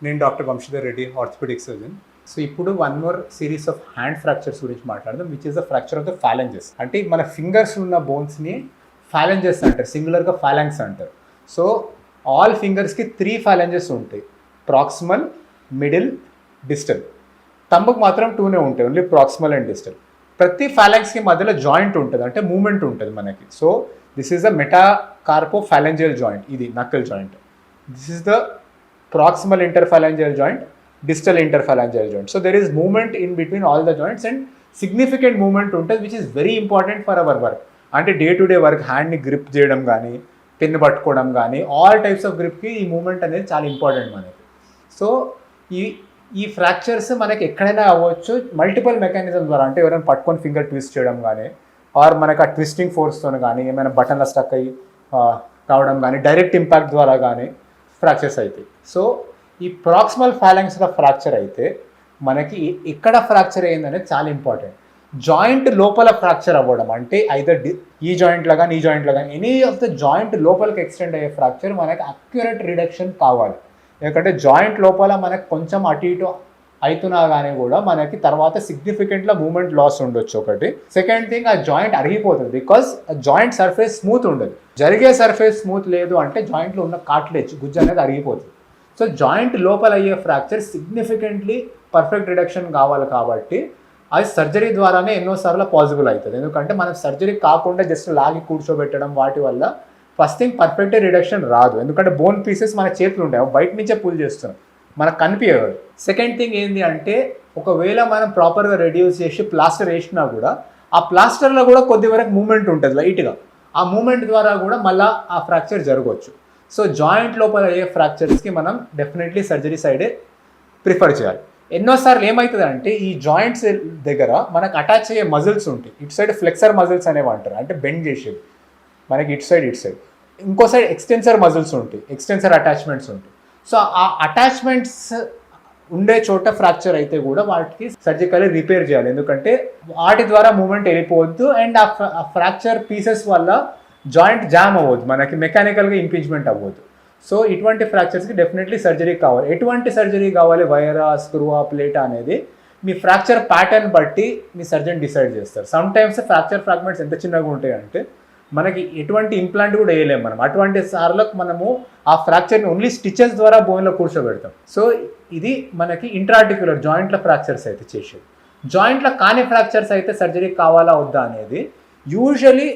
నేను doctor Vamshidhar Reddy, orthopaedic surgeon. So ఇప్పుడు one more series of hand fractures గురించి మాట్లాడదాం, which is the fracture of the phalanges. అంటే మన ఫింగర్స్ ఉన్న బోన్స్ని ఫాలెంజెస్ అంటారు, సింగులర్గా ఫాలెంగ్స్ అంటారు. సో ఆల్ ఫింగర్స్కి 3 ఫాలెంజెస్ ఉంటాయి: ప్రాక్సిమల్, మిడిల్, డిస్టల్. తంబుకు మాత్రం 2నే ఉంటాయి, ఓన్లీ ప్రాక్సిమల్ అండ్ డిస్టల్. ప్రతి ఫాలెంగ్స్కి మధ్యలో జాయింట్ ఉంటుంది, అంటే మూమెంట్ ఉంటుంది మనకి. So this is the metacarpophalangeal joint, ఇది knuckle joint. This is the proximal interphalangeal joint, distal interphalangeal joint. So there is movement in between all the joints and significant movement ఉంటుంది, which is very important for our work. అంటే day to day work, హ్యాండ్ని grip చేయడం కానీ, pen పట్టుకోవడం కానీ, all types of గ్రిప్కి ఈ moment అనేది చాలా ఇంపార్టెంట్ మనకి. సో ఈ ఫ్రాక్చర్స్ మనకి ఎక్కడైనా అవ్వచ్చు మల్టిపుల్ మెకానిజం ద్వారా. అంటే ఎవరైనా పట్టుకొని ఫింగర్ ట్విస్ట్ చేయడం కానీ, ఆర్ మనకు ఆ ట్విస్టింగ్ ఫోర్స్తో కానీ, ఏమైనా బటన్ల స్టక్ అయ్యి కావడం కానీ, డైరెక్ట్ ఇంపాక్ట్ ద్వారా కానీ ఫ్రాక్చర్స్ అవుతాయి. సో ఈ ప్రాక్సిమల్ ఫాలెంగ్స్లో ఫ్రాక్చర్ అయితే మనకి ఎక్కడ ఫ్రాక్చర్ అయ్యిందనేది చాలా ఇంపార్టెంట్. జాయింట్ లోపల ఫ్రాక్చర్ అవ్వడం, అంటే ఐదర్ ఈ జాయింట్లో కానీ, ఈ జాయింట్లో కానీ, ఎనీ ఆఫ్ ద జాయింట్ లోపలికి ఎక్స్టెండ్ అయ్యే ఫ్రాక్చర్ మనకి అక్యురేట్ రిడక్షన్ కావాలి. ఎందుకంటే జాయింట్ లోపల మనకు కొంచెం అటు ఇటు అవుతున్నా కానీ కూడా మనకి తర్వాత సిగ్నిఫికెంట్గా మూమెంట్ లాస్ ఉండొచ్చు ఒకటి. సెకండ్ థింగ్, ఆ జాయింట్ అరిగిపోతుంది, బికాస్ జాయింట్ సర్ఫేస్ స్మూత్ ఉండదు. జరిగే సర్ఫేస్ స్మూత్ లేదు అంటే జాయింట్లో ఉన్న కార్టిలేజ్, గుజ్జు అనేది అరిగిపోతుంది. సో జాయింట్ లోపల అయ్యే ఫ్రాక్చర్ సిగ్నిఫికెంట్లీ పర్ఫెక్ట్ రిడక్షన్ కావాలి కాబట్టి అది సర్జరీ ద్వారానే ఎన్నోసార్లు పాసిబుల్ అవుతుంది. ఎందుకంటే మనం సర్జరీ కాకుండా జస్ట్ లాగి కూర్చోబెట్టడం వాటి వల్ల ఫస్ట్ థింగ్ పర్ఫెక్ట్ రిడక్షన్ రాదు. ఎందుకంటే బోన్ పీసెస్ మన చేతులు ఉంటాయి, బయట నుంచే పుల్ చేస్తున్నాం, మనకు కనిపించదు. సెకండ్ థింగ్ ఏంటి అంటే, ఒకవేళ మనం ప్రాపర్గా రెడ్యూస్ చేసి ప్లాస్టర్ వేసినా కూడా ఆ ప్లాస్టర్లో కూడా కొద్ది వరకు మూమెంట్ ఉంటుంది లైట్గా. ఆ మూమెంట్ ద్వారా కూడా మళ్ళీ ఆ ఫ్రాక్చర్ జరగవచ్చు. సో జాయింట్ లోపల అయ్యే ఫ్రాక్చర్స్కి మనం డెఫినెట్లీ సర్జరీ సైడే ప్రిఫర్ చేయాలి. ఎన్నోసార్లు ఏమవుతుంది అంటే, ఈ జాయింట్స్ దగ్గర మనకు అటాచ్ అయ్యే మజిల్స్ ఉంటాయి. ఇటు సైడ్ ఫ్లెక్సర్ మజిల్స్ అనేవి అంటారు, అంటే బెండ్ చేసేవి మనకి ఇటు సైడ్. ఇంకో సైడ్ ఎక్స్టెన్సర్ మజిల్స్ ఉంటాయి, ఎక్స్టెన్సర్ అటాచ్మెంట్స్ ఉంటాయి. సో ఆ అటాచ్మెంట్స్ ఉండే చోట ఫ్రాక్చర్ అయితే కూడా వాటికి సర్జికల్లీ రిపేర్ చేయాలి, ఎందుకంటే వాటి ద్వారా మూమెంట్ వెళ్ళిపోవద్దు అండ్ ఆ ఫ్రాక్చర్ పీసెస్ వల్ల జాయింట్ జామ్ అవ్వద్దు, మనకి మెకానికల్గా ఇంపీచ్మెంట్ అవ్వద్దు. సో ఇటువంటి ఫ్రాక్చర్స్కి డెఫినెట్లీ సర్జరీ కావాలి. ఎటువంటి సర్జరీ కావాలి, వైరా, స్క్రూవా, ప్లేటా అనేది మీ ఫ్రాక్చర్ ప్యాటర్న్ బట్టి మీ సర్జన్ డిసైడ్ చేస్తారు. సమ్ టైమ్స్ ఫ్రాక్చర్ ఫ్రాగ్మెంట్స్ ఎంత చిన్నగా ఉంటాయి అంటే మనకి ఎటువంటి ఇంప్లాంట్ కూడా వేయలేము మనం. అటువంటి సార్లకు మనము ఆ ఫ్రాక్చర్ని ఓన్లీ స్టిచెస్ ద్వారా బోన్లో కూర్చోబెడతాం. సో ఇది మనకి ఇంట్రార్టిక్యులర్ జాయింట్ల ఫ్రాక్చర్స్ అయితే చేసేది. జాయింట్ల కాని ఫ్రాక్చర్స్ అయితే సర్జరీ కావాలా వద్దా అనేది, యూజువలీ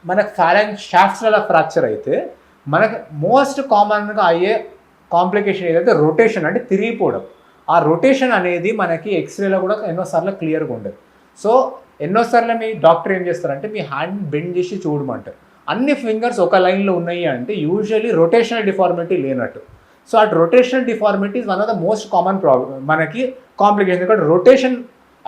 మనకు ఫాలెంజ్ షాఫ్ట్స్ల ఫ్రాక్చర్ అయితే మనకు మోస్ట్ కామన్గా అయ్యే కాంప్లికేషన్ ఏదైతే రొటేషన్, అంటే తిరిగిపోవడం. ఆ రొటేషన్ అనేది మనకి ఎక్స్రేలో కూడా ఎన్నోసార్లు క్లియర్గా ఉండదు. సో ఎన్నోసార్లు మీ డాక్టర్ ఏం చేస్తారంటే మీ హ్యాండ్ బెండ్ చేసి చూడమంటారు. అన్ని ఫింగర్స్ ఒక లైన్లో ఉన్నాయి అంటే యూజువలీ రొటేషనల్ డిఫార్మిటీ లేనట్టు. సో అటు rotational deformity is one of the most common problem మనకి కాంప్లికేషన్. ఎందుకంటే రొటేషన్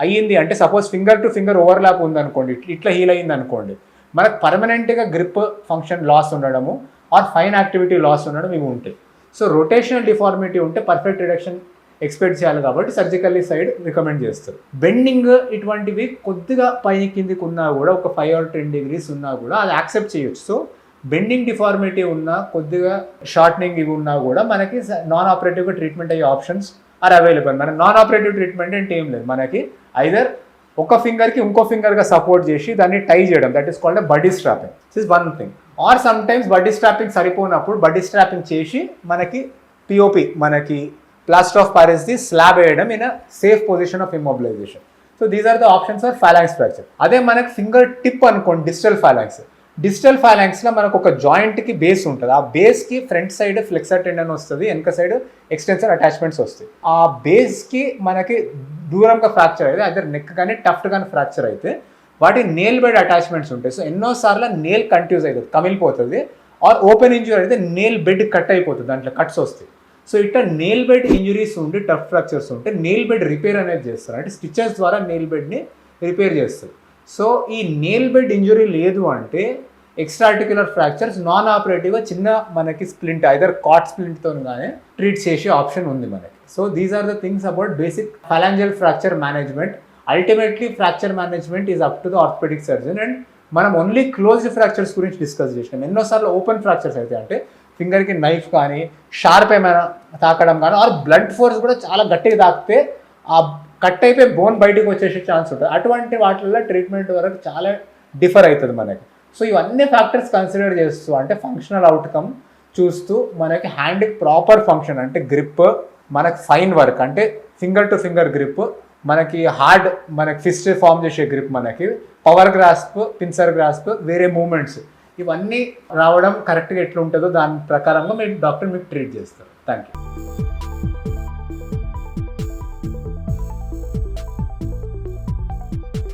అయ్యింది అంటే, suppose finger to finger overlap ఉందనుకోండి, ఇట్లా హీల్ అయ్యింది అనుకోండి, మనకు పర్మనెంట్గా గ్రిప్ ఫంక్షన్ లాస్ ఉండడము ఆర్ ఫైన్ యాక్టివిటీ లాస్ ఉండడం ఇవి ఉంటాయి. సో రొటేషనల్ డిఫార్మిటీ ఉంటే పర్ఫెక్ట్ రిడక్షన్ ఎక్స్పెక్ట్ చేయాలి కాబట్టి సర్జికల్లీ సైడ్ రికమెండ్ చేస్తారు. బెండింగ్ ఇటువంటివి కొద్దిగా పైన కిందికి ఉన్నా కూడా, ఒక 5 or 10 degrees ఉన్నా కూడా అది యాక్సెప్ట్ చేయొచ్చు. సో బెండింగ్ డిఫార్మిటీ ఉన్నా, కొద్దిగా షార్ట్నింగ్ ఇవి ఉన్నా కూడా మనకి నాన్ ఆపరేటివ్గా ట్రీట్మెంట్ అయ్యే ఆప్షన్స్ ఆర్ అవైలబుల్. మన నాన్ ఆపరేటివ్ ట్రీట్మెంట్ అంటే ఏం లేదు, మనకి ఐదర్ ఒక ఫింగర్కి ఇంకో ఫింగర్గా సపోర్ట్ చేసి దాన్ని టై చేయడం, that is called buddy strapping. This is one thing. Or sometimes buddy strapping సరిపోయినప్పుడు బడ్డీ స్ట్రాపింగ్ చేసి మనకి పిఓపి, మనకి ప్లాస్టర్ ఆఫ్ పారిస్ది స్లాబ్ వేయడం in a safe position of immobilisation. So these are the options for phalanges fracture. అదే మనకి finger tip అనుకోండి, digital phalanges. Digital ఫాలాంగ్స్లో మనకు ఒక జాయింట్కి బేస్ ఉంటుంది. ఆ బేస్కి ఫ్రంట్ సైడ్ ఫ్లెక్సర్ టెండన్ వస్తుంది, వెనక సైడ్ ఎక్స్టెన్సర్ అటాచ్మెంట్స్ వస్తాయి. ఆ బేస్కి మనకి దూరంగా ఫ్రాక్చర్ అయితే, అదే నెక్ కానీ టఫ్ట్ కానీ ఫ్రాక్చర్ అయితే వాటి నేల్ బెడ్ అటాచ్మెంట్స్ ఉంటాయి. సో ఎన్నోసార్లు నేల్ కన్ఫ్యూజ్ అవుతుంది, కమిలిపోతుంది. ఆర్ ఓపెన్ ఇంజరీ అయితే నేల్ బెడ్ కట్ అయిపోతుంది, దాంట్లో కట్స్ వస్తాయి. సో ఇట్లా నెయిల్ బెడ్ ఇంజురీస్ ఉండి, టఫ్ ఫ్రాక్చర్స్ ఉంటే నెయిల్ బెడ్ రిపేర్ అనేది చేస్తారు, అంటే స్టిచెస్ ద్వారా నెయిల్ బెడ్ని రిపేర్ చేస్తారు. సో ఈ నెయిల్ బెడ్ ఇంజురీ లేదు అంటే ఎక్స్ట్రార్టిక్యులర్ ఫ్రాక్చర్స్ నాన్ ఆపరేటివ్గా చిన్న మనకి స్ప్లింట్, ఐదర్ కాట్ స్ప్లింట్తో కానీ ట్రీట్ చేసే ఆప్షన్ ఉంది మనకి. So these are the things about basic phalangeal fracture management. Ultimately fracture management is up to the orthopaedic surgeon. And మనం ఓన్లీ క్లోజ్డ్ ఫ్రాక్చర్స్ గురించి డిస్కస్ చేసినాం. ఎన్నోసార్లు ఓపెన్ ఫ్రాక్చర్స్ అయితే అంటే ఫింగర్కి నైఫ్ కానీ షార్ప్ ఏమైనా తాకడం కానీ ఆర్ బ్లడ్ ఫోర్స్ కూడా చాలా గట్టిగా తాకితే ఆ కట్ అయిపోయి బోన్ బయటకు వచ్చేసే ఛాన్స్ ఉంటుంది. అటువంటి వాటిల్లో ట్రీట్మెంట్ వరకు చాలా డిఫర్ అవుతుంది మనకి. సో ఇవన్నీ ఫ్యాక్టర్స్ కన్సిడర్ చేస్తూ అంటే ఫంక్షనల్ అవుట్కమ్ చూస్తూ మనకి హ్యాండ్కి ప్రాపర్ ఫంక్షన్ అంటే గ్రిప్, మనకి ఫైన్ వర్క్ అంటే ఫింగర్ టు ఫింగర్ గ్రిప్, మనకి హార్డ్ మనకి ఫిస్ట్ ఫామ్ చేసే గ్రిప్, మనకి పవర్ గ్రాస్ప్, పిన్సర్ గ్రాస్ప్, వేరే మూమెంట్స్ ఇవన్నీ రావడం కరెక్ట్గా ఎట్లా ఉంటుందో దాని ప్రకారంగా మీరు డాక్టర్ మీకు ట్రీట్ చేస్తారు. Thank you.